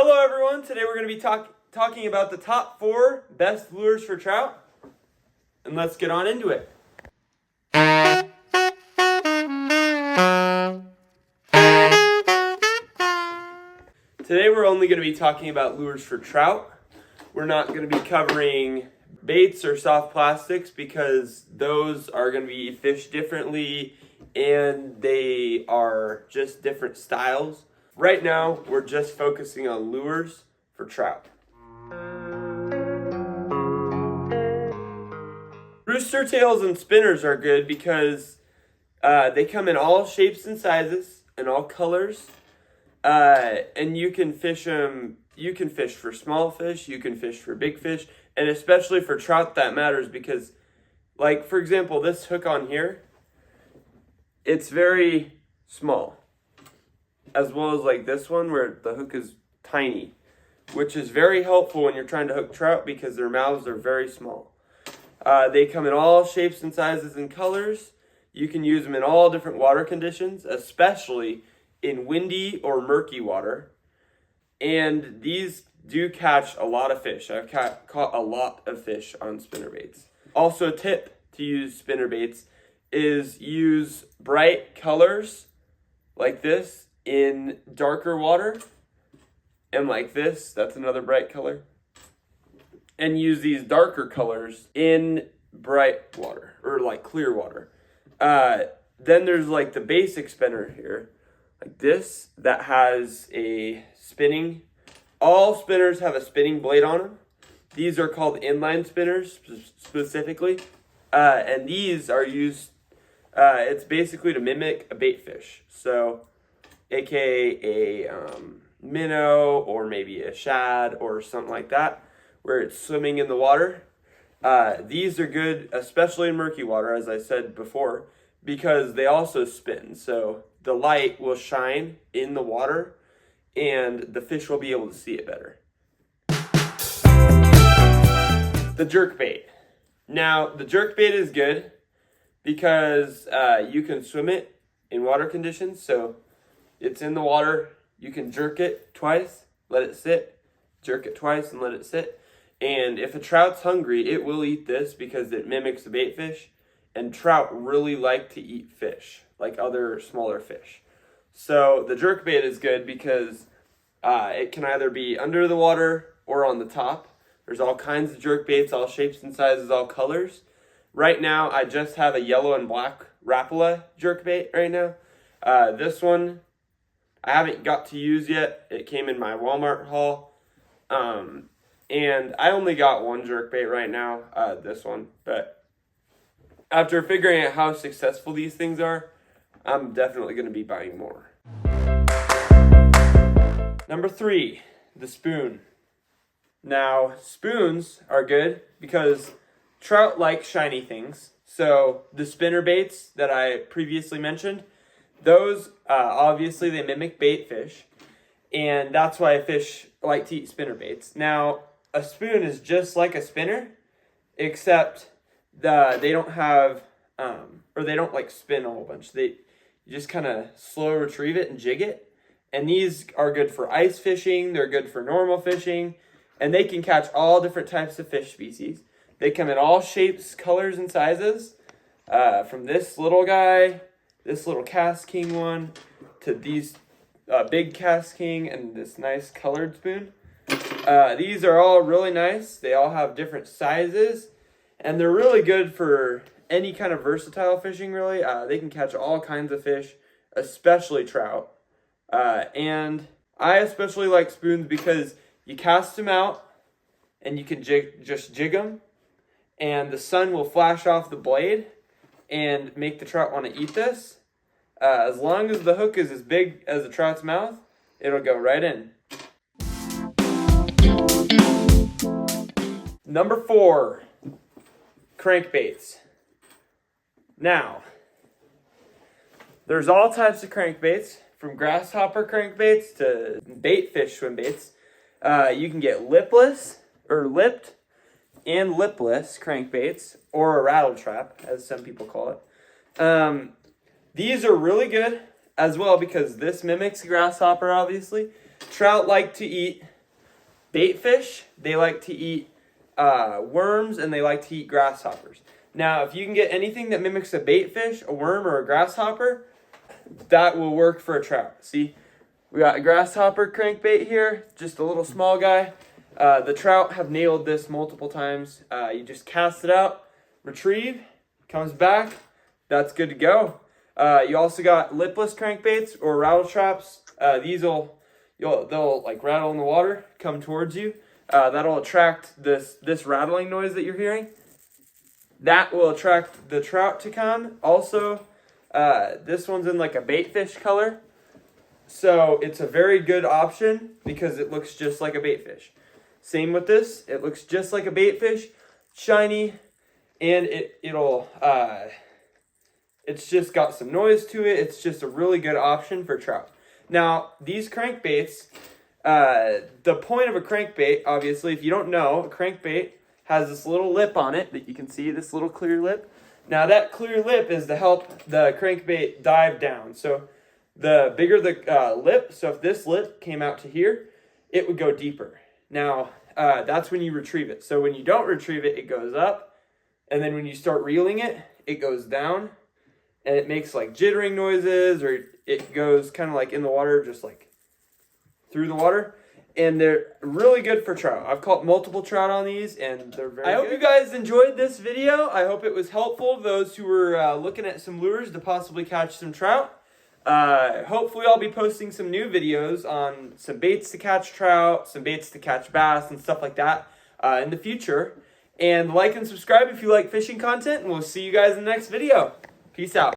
Hello everyone, today we're going to be talking about the top 4 best lures for trout, and let's get on into it. Today we're only going to be talking about lures for trout. We're not going to be covering baits or soft plastics because those are going to be fished differently and they are just different styles. Right now, we're just focusing on lures for trout. Rooster tails and spinners are good because they come in all shapes and sizes and all colors. And you can fish them. You can fish for small fish, you can fish for big fish, and especially for trout that matters because, like, for example, this hook on here, it's very small. As well as like this one where the hook is tiny, which is very helpful when you're trying to hook trout because their mouths are very small. They come in all shapes and sizes and colors. You can use them in all different water conditions, especially in windy or murky water. And these do catch a lot of fish. I've caught a lot of fish on spinnerbaits. Also, a tip to use spinnerbaits is use bright colors like this in darker water, and like this, that's another bright color, and use these darker colors in bright water or like clear water. Then there's like the basic spinner here, like this, that has a spinning. All spinners have a spinning blade on them. These are called inline spinners specifically, and these are used. It's basically to mimic a bait fish, so aka a minnow or maybe a shad or something like that, where it's swimming in the water. These are good, especially in murky water, as I said before, because they also spin. So the light will shine in the water and the fish will be able to see it better. The jerkbait. Now, the jerkbait is good because you can swim it in water conditions. So it's in the water, you can jerk it twice, let it sit, jerk it twice and let it sit. And if a trout's hungry, it will eat this because it mimics a bait fish. And trout really like to eat fish, like other smaller fish. So the jerkbait is good because it can either be under the water or on the top. There's all kinds of jerkbaits, all shapes and sizes, all colors. Right now, I just have a yellow and black Rapala jerkbait right now. This one I haven't got to use yet. It came in my Walmart haul. And I only got one jerkbait right now, this one. But after figuring out how successful these things are, I'm definitely going to be buying more. Number 3, the spoon. Now, spoons are good because trout like shiny things. So the spinner baits that I previously mentioned, those, obviously, they mimic bait fish, and that's why fish like to eat spinner baits. Now, a spoon is just like a spinner, except they don't have, or they don't like spin a whole bunch. You just kind of slow retrieve it and jig it. And these are good for ice fishing. They're good for normal fishing, and they can catch all different types of fish species. They come in all shapes, colors, and sizes, from this little guy, this little Cast King one, to these big Cast King and this nice colored spoon. These are all really nice. They all have different sizes, and they're really good for any kind of versatile fishing, really. They can catch all kinds of fish, especially trout. And I especially like spoons because you cast them out, and you can just jig them, and the sun will flash off the blade and make the trout want to eat this. As long as the hook is as big as the trout's mouth, it'll go right in. Number 4, crankbaits. Now, there's all types of crankbaits, from grasshopper crankbaits to bait fish swim baits. You can get lipless or lipped and lipless crankbaits, or a rattle trap, as some people call it. These are really good as well because this mimics grasshopper, obviously. Trout like to eat bait fish, they like to eat worms, and they like to eat grasshoppers. Now, if you can get anything that mimics a bait fish, a worm, or a grasshopper, that will work for a trout. See, we got a grasshopper crankbait here, just a little small guy. The trout have nailed this multiple times. You just cast it out, retrieve, comes back, that's good to go. You also got lipless crankbaits or rattle traps. They'll like rattle in the water, come towards you. That'll attract this rattling noise that you're hearing. That will attract the trout to come. Also, this one's in like a bait fish color. So it's a very good option because it looks just like a bait fish. Same with this. It looks just like a bait fish, shiny, and it's just got some noise to it. It's just a really good option for trout. Now, these crankbaits, the point of a crankbait, obviously, if you don't know, a crankbait has this little lip on it that you can see, this little clear lip. Now, that clear lip is to help the crankbait dive down. So the bigger the lip, so if this lip came out to here, it would go deeper. Now, that's when you retrieve it. So when you don't retrieve it, it goes up. And then when you start reeling it, it goes down. And it makes like jittering noises, or it goes kind of like in the water, just like through the water. And they're really good for trout. I've caught multiple trout on these, and they're very good. I hope you guys enjoyed this video. I hope it was helpful to those who were looking at some lures to possibly catch some trout. Hopefully I'll be posting some new videos on some baits to catch trout, some baits to catch bass, and stuff like that in the future. And like and subscribe if you like fishing content, and we'll see you guys in the next video. Peace out.